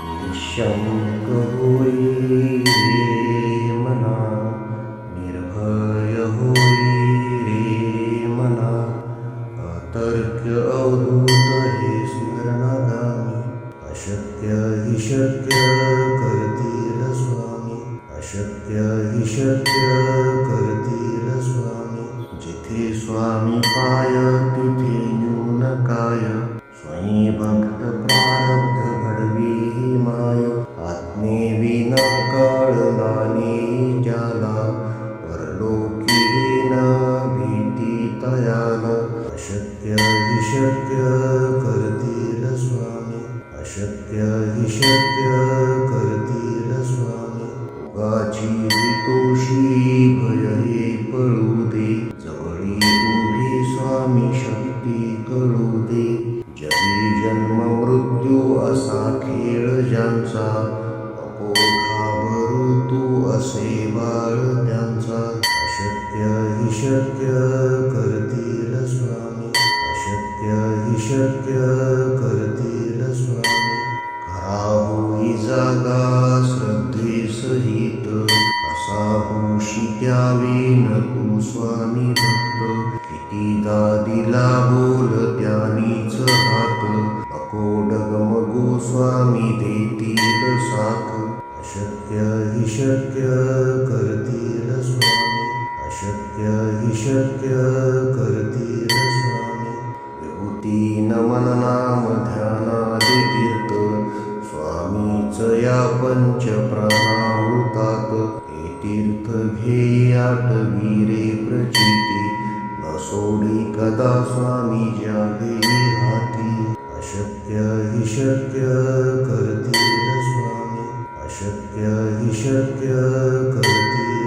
निशंक होई रे मना, निर्भय होई रे मना, अतर्क्य अवधूत हे स्मरणागामी, अशक्य हि शक्य करतील स्वामी, अशक्य हि शक्य करतील स्वामी. जिथे स्वामी पाय तिथे न्यून काय, स्वयं भक्त प्रारब्ध घडवी ही माय. आत्मेविन कळलाने ज्याला, परलोकी न भीती तयाला. अशक्य हि शक्य करतील स्वामी, अशक्य हि शक्य करतील स्वामी. उगाची भीतोषी भय हे पळू दे, जवळी उभी स्वामी शक्ती कळू दे. जगी जन्म मृत्यू असा खेळ ज्यांचा, नको घाबरू तू असे बाळ त्यांचा. अशक्य हि शक्य करतील स्वामी, अशक्य हि शक्य करतील स्वामी. खरा होई जागा श्रद्धे सहित, असा होशी द्यावी न तू स्वामी भक्त. कितीदा दिला बोल त्यानीच हात, नको डगमगू स्वामी देतील साथ. अशक्य हि शक्य करतील स्वामी, अशक्य हि शक्य करतील स्वामी. विभूती नमन नाम ध्यानादि तीर्थ, स्वामीच या पंच प्राणामृतात. हे तीर्थ घेई आठवी रे प्रचिती, न सोडी कदा स्वामी ज्या घेई हाती. अशक्य हि शक्य करतील स्वामी, अशक्य हि शक्य करतील